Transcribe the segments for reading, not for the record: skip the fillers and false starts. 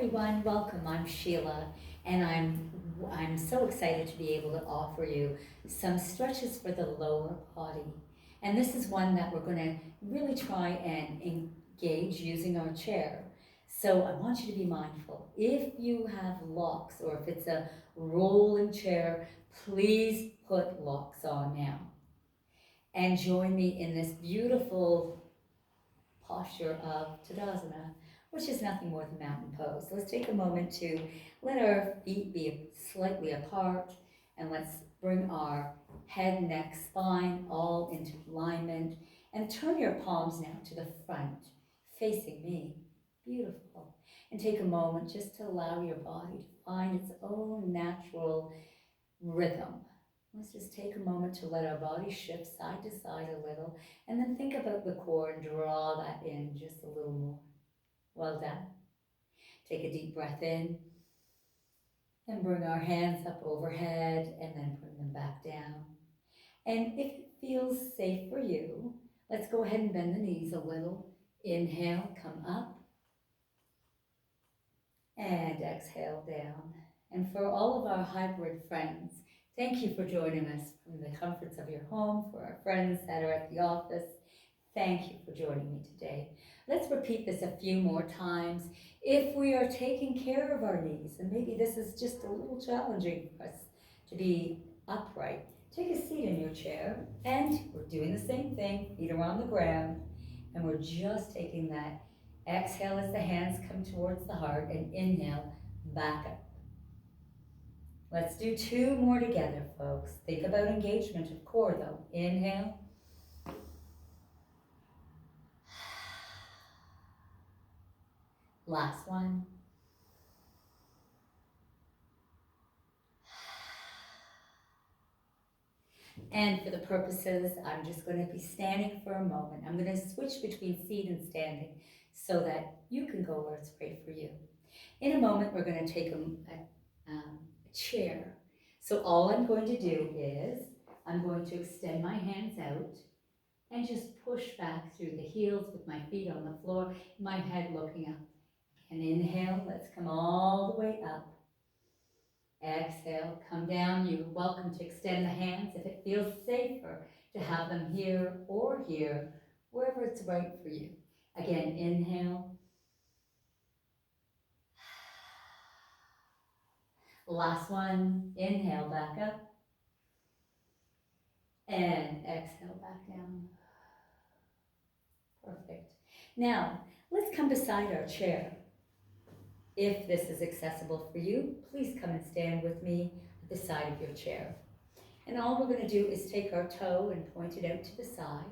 everyone, welcome. I'm Sheilah, and I'm so excited to be able to offer you some stretches for the lower body. And this is one that we're going to really try and engage using our chair. So I want you to be mindful. If you have locks or if it's a rolling chair, please put locks on now. And join me in this beautiful posture of Tadasana, which is nothing more than mountain pose. Let's take a moment to let our feet be slightly apart, and let's bring our head, neck, spine all into alignment, and turn your palms now to the front, facing me. Beautiful. And take a moment just to allow your body to find its own natural rhythm. Let's just take a moment to let our body shift side to side a little, and then think about the core and draw that in just a little more. Well done. Take a deep breath in, and bring our hands up overhead, and then bring them back down. And if it feels safe for you, let's go ahead and bend the knees a little. Inhale, come up, and exhale down. And for all of our hybrid friends, thank you for joining us from the comforts of your home. For our friends that are at the office, thank you for joining me today. Let's repeat this a few more times. If we are taking care of our knees, and maybe this is just a little challenging for us to be upright, take a seat in your chair, and we're doing the same thing, feet are on the ground, and we're just taking that exhale as the hands come towards the heart, and inhale, back up. Let's do two more together, folks. Think about engagement of core, though. Inhale. Last one. And for the purposes, I'm just going to be standing for a moment. I'm going to switch between seat and standing so that you can go where it's right for you. In a moment, we're going to take a chair. So all I'm going to do is I'm going to extend my hands out and just push back through the heels with my feet on the floor, my head looking up. And inhale, let's come all the way up. Exhale, come down. You're welcome to extend the hands if it feels safer to have them here or here, wherever it's right for you. Again, inhale. Last one, inhale back up. And exhale back down. Perfect. Now, let's come beside our chair. If this is accessible for you, please come and stand with me at the side of your chair. And all we're going to do is take our toe and point it out to the side,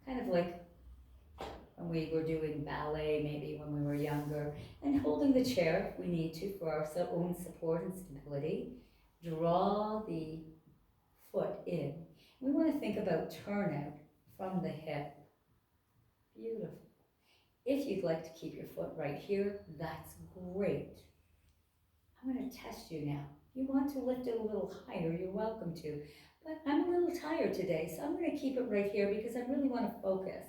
kind of like when we were doing ballet, maybe when we were younger, and holding the chair if we need to for our own support and stability. Draw the foot in. We want to think about turnout from the hip. Beautiful. If you'd like to keep your foot right here, that's great. I'm going to test you now. If you want to lift it a little higher, you're welcome to. But I'm a little tired today, so I'm going to keep it right here because I really want to focus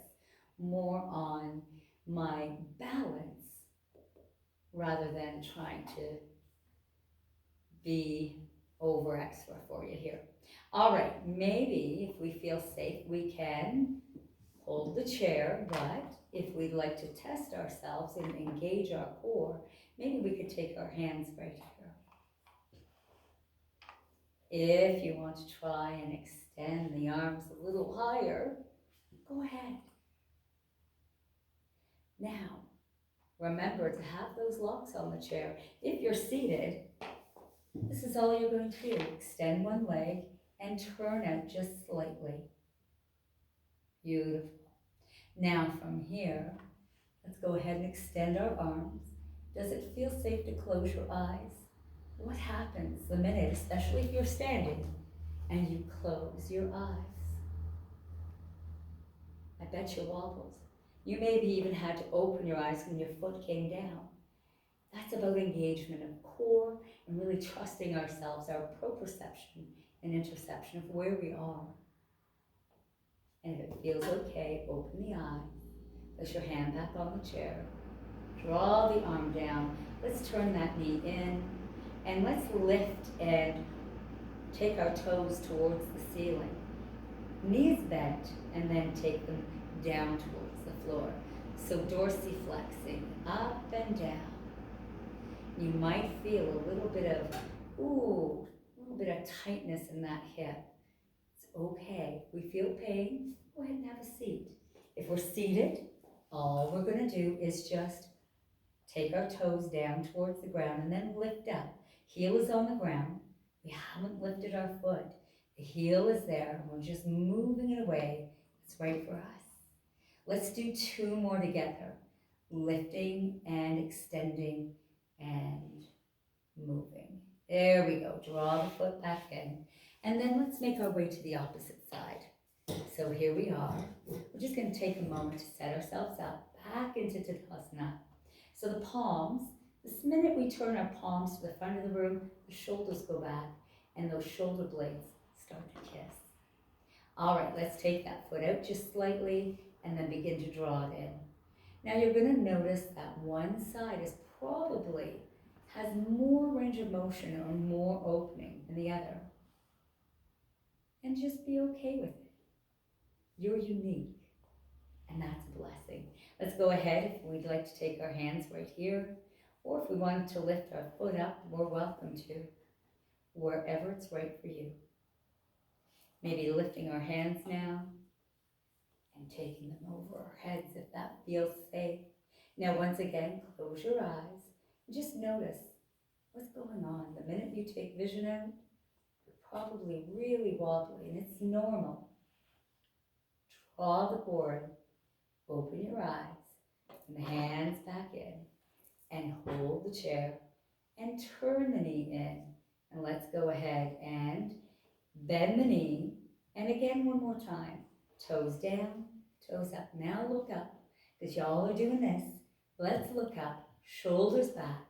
more on my balance rather than trying to be over extra for you here. All right, maybe if we feel safe, we can hold the chair, but if we'd like to test ourselves and engage our core, maybe we could take our hands right here. If you want to try and extend the arms a little higher, go ahead. Now, remember to have those locks on the chair. If you're seated, this is all you're going to do. Extend one leg and turn out just slightly. Beautiful. Now from here, let's go ahead and extend our arms. Does it feel safe to close your eyes? What happens the minute, especially if you're standing, and you close your eyes? I bet you wobbled. You maybe even had to open your eyes when your foot came down. That's about engagement of core and really trusting ourselves, our proprioception and interception of where we are. And if it feels okay, open the eyes. Place your hand back on the chair. Draw the arm down. Let's let's turn that knee in, and let's lift and take our toes towards the ceiling. Knees bent, and then take them down towards the floor. So dorsiflexing, up and down. You might feel a little bit of, a little bit of tightness in that hip. It's okay. If we feel pain, go ahead and have a seat. If we're seated, all we're going to do is just take our toes down towards the ground and then lift up. Heel is on the ground. We haven't lifted our foot. The heel is there, and we're just moving it away. It's right for us. Let's do 2 more together. Lifting and extending and moving. There we go. Draw the foot back in. And then let's make our way to the opposite side. So here we are. We're just going to take a moment to set ourselves up back into Tadasana. So the palms, this minute we turn our palms to the front of the room, the shoulders go back, and those shoulder blades start to kiss. All right, let's take that foot out just slightly and then begin to draw it in. Now you're going to notice that one side is probably has more range of motion or more opening than the other. And just be okay with it. You're unique, and that's a blessing. Let's go ahead if we'd like to take our hands right here, or if we wanted to lift our foot up, we're welcome to, wherever it's right for you. Maybe lifting our hands now and taking them over our heads if that feels safe. Now once again, close your eyes and just notice what's going on. The minute you take vision out, you're probably really wobbly, and it's normal. Draw the board, open your eyes, and the hands back in, and hold the chair, and turn the knee in. And let's go ahead and bend the knee, and again one more time. Toes down, toes up. Now look up, because y'all are doing this. Let's look up, shoulders back,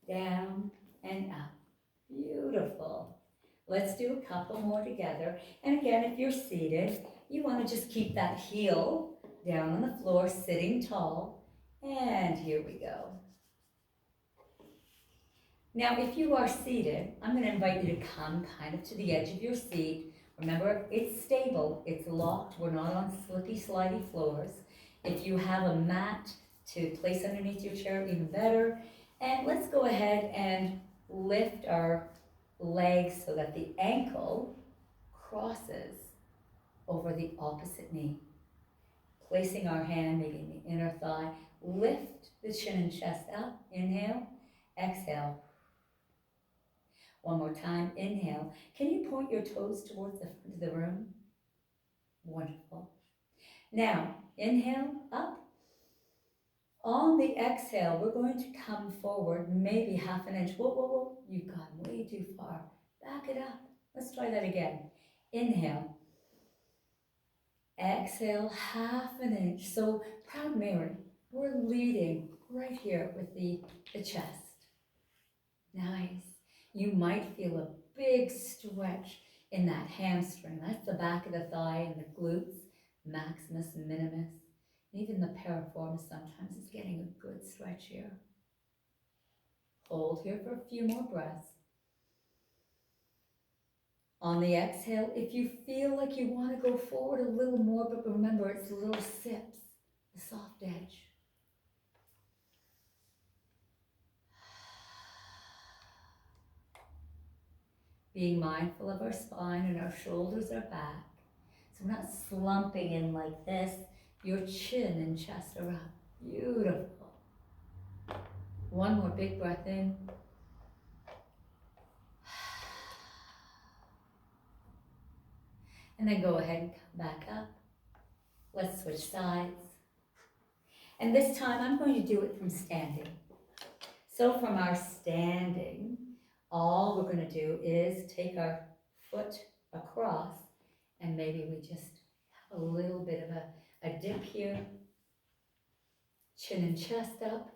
down and up. Beautiful. Let's do a couple more together. And again, if you're seated, you want to just keep that heel down on the floor, sitting tall. And here we go. Now, if you are seated, I'm going to invite you to come kind of to the edge of your seat. Remember, it's stable, it's locked. We're not on slippy, slidey floors. If you have a mat to place underneath your chair, even better. And let's go ahead and lift our legs so that the ankle crosses over the opposite knee. Placing our hand maybe in the inner thigh. Lift the chin and chest up. Inhale, exhale. One more time, inhale. Can you point your toes towards the front of the room? Wonderful. Now, inhale, up. On the exhale, we're going to come forward, maybe half an inch. Whoa, whoa, whoa, you've gone way too far. Back it up. Let's try that again. Inhale. Exhale, half an inch. So, proud Mary, we're leading right here with the chest. Nice. You might feel a big stretch in that hamstring. That's the back of the thigh and the glutes, maximus and minimus. And even the piriformis sometimes is getting a good stretch here. Hold here for a few more breaths. On the exhale, if you feel like you want to go forward a little more, but remember it's little sips, the soft edge. Being mindful of our spine and our shoulders are back. So we're not slumping in like this. Your chin and chest are up. Beautiful. One more big breath in. And then go ahead and come back up. Let's switch sides. And this time I'm going to do it from standing. So from our standing, all we're going to do is take our foot across, and maybe we just have a little bit of a dip here. Chin and chest up.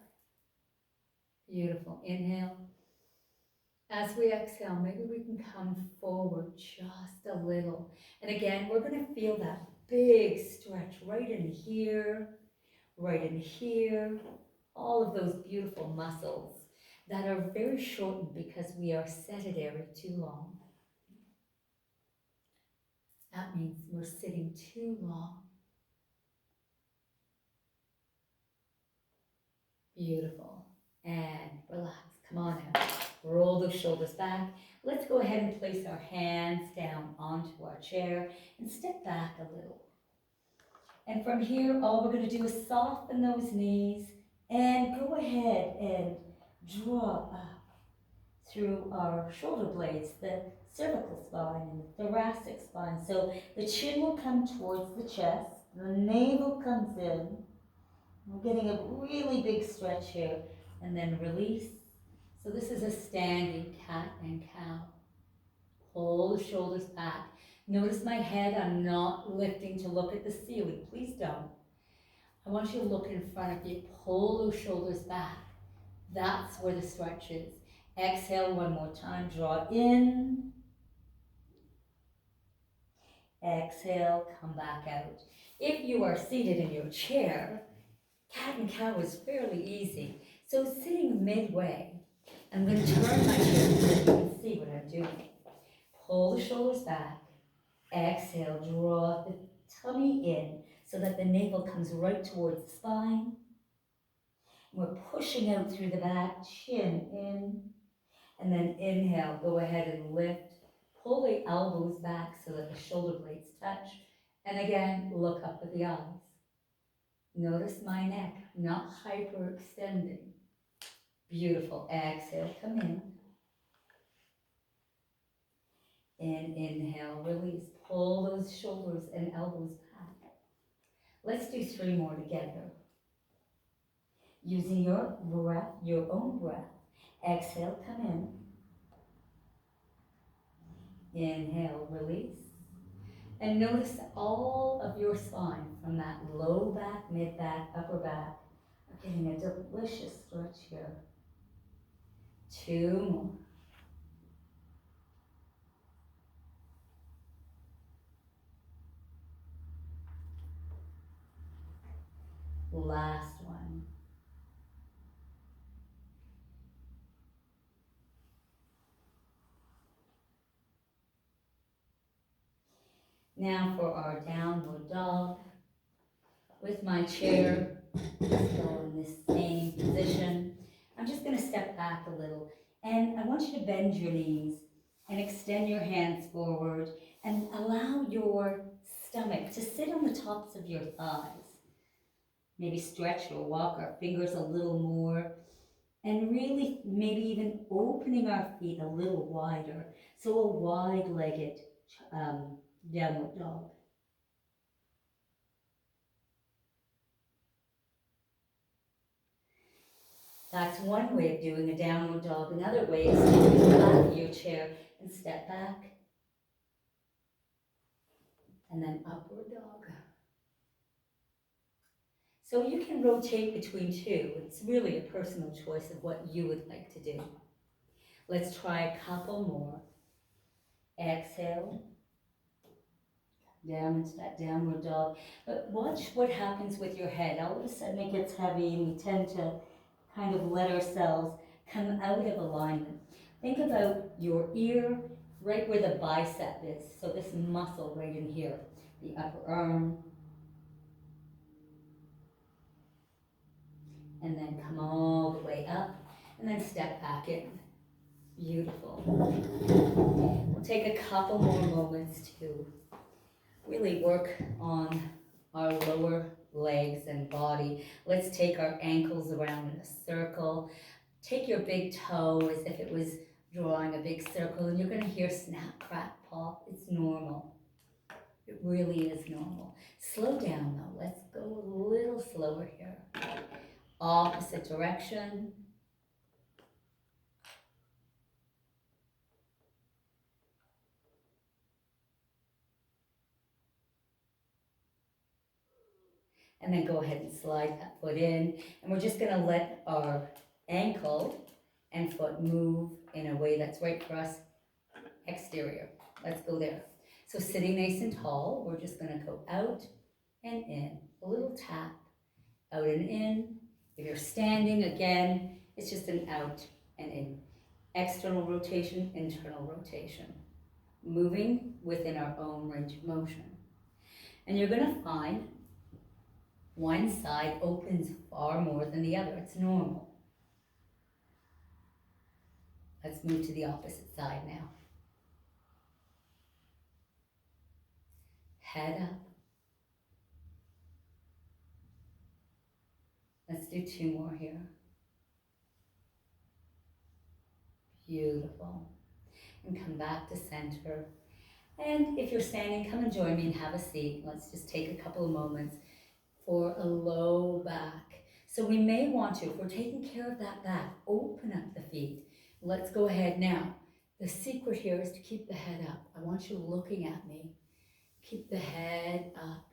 Beautiful. Inhale. As we exhale, maybe we can come forward just a little. And again, we're going to feel that big stretch right in here, all of those beautiful muscles. that are very shortened because we are sedentary too long. That means we're sitting too long. Beautiful. And relax. Come on out. Roll those shoulders back. Let's go ahead and place our hands down onto our chair and step back a little. And from here, all we're going to do is soften those knees and go ahead and draw up through our shoulder blades, the cervical spine and the thoracic spine. So the chin will come towards the chest, the navel comes in. We're getting a really big stretch here, and then release. So this is a standing cat and cow. Pull the shoulders back. Notice my head, I'm not lifting to look at the ceiling. Please don't. I want you to look in front of you. Pull those shoulders back. That's where the stretch is. Exhale one more time. Draw in. Exhale, come back out. If you are seated in your chair, cat and cow is fairly easy. So sitting midway, I'm going to turn my chair so you can see what I'm doing. Pull the shoulders back. Exhale, draw the tummy in so that the navel comes right towards the spine. We're pushing out through the back, chin in, and then inhale, go ahead and lift. Pull the elbows back so that the shoulder blades touch. And again, look up at the eyes. Notice my neck, not hyperextending. Beautiful. Exhale, come in. And inhale, release. Pull those shoulders and elbows back. Let's do 3 more together. Using your breath, your own breath. Exhale, come in. Inhale, release. And notice all of your spine from that low back, mid back, upper back are getting a delicious stretch here. 2 more. Last one. Now for our downward dog. With my chair still in this same position, I'm just going to step back a little. And I want you to bend your knees and extend your hands forward and allow your stomach to sit on the tops of your thighs. Maybe stretch or walk our fingers a little more. And really maybe even opening our feet a little wider. So a wide-legged downward dog. That's one way of doing a downward dog. Another way is to move back your chair and step back. And then upward dog. So you can rotate between 2. It's really a personal choice of what you would like to do. Let's try a couple more. Exhale. Down into that downward dog. But watch what happens with your head. All of a sudden it gets heavy and we tend to kind of let ourselves come out of alignment. Think about your ear right where the bicep is. So this muscle right in here, the upper arm. And then come all the way up and then step back in. Beautiful. We'll take a couple more moments to really work on our lower legs and body. Let's take our ankles around in a circle. Take your big toe as if it was drawing a big circle, and you're going to hear snap, crack, pop. It's normal. It really is normal. Slow down though. Let's go a little slower here. Opposite direction. And then go ahead and slide that foot in. And we're just going to let our ankle and foot move in a way that's right for us. Exterior. Let's go there. So sitting nice and tall, we're just going to go out and in. A little tap. Out and in. If you're standing, again, it's just an out and and in. External rotation, internal rotation. Moving within our own range of motion. And you're going to find one side opens far more than the other. It's normal. Let's move to the opposite side now. Head up. Let's do 2 more here. Beautiful. And come back to center. And if you're standing, come and join me and have a seat. Let's just take a couple of moments for a low back. So we may want to, if we're taking care of that back, open up the feet. Let's go ahead now. The secret here is to keep the head up. I want you looking at me. Keep the head up.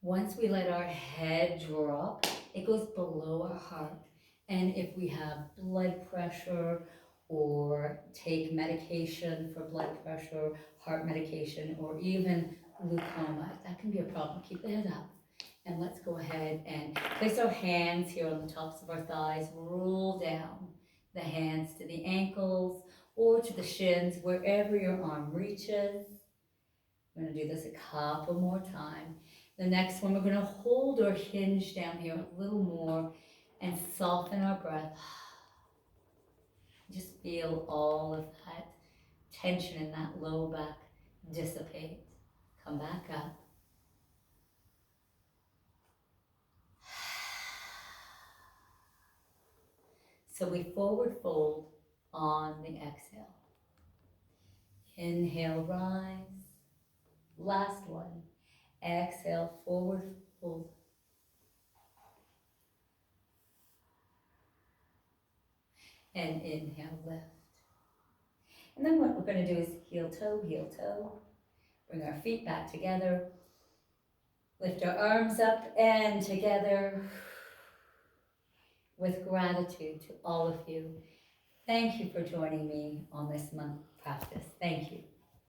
Once we let our head drop, it goes below our heart. And if we have blood pressure or take medication for blood pressure, heart medication, or even glaucoma, that can be a problem. Keep the head up. And let's go ahead and place our hands here on the tops of our thighs. Roll down the hands to the ankles or to the shins, wherever your arm reaches. We're going to do this a couple more times. The next one, we're going to hold or hinge down here a little more and soften our breath. Just feel all of that tension in that low back dissipate. Come back up. So we forward fold on the exhale. Inhale, rise. Last one. Exhale, forward fold. And inhale, lift. And then what we're going to do is heel toe. Bring our feet back together. Lift our arms up and together. With gratitude to all of you. Thank you for joining me on this month practice. Thank you.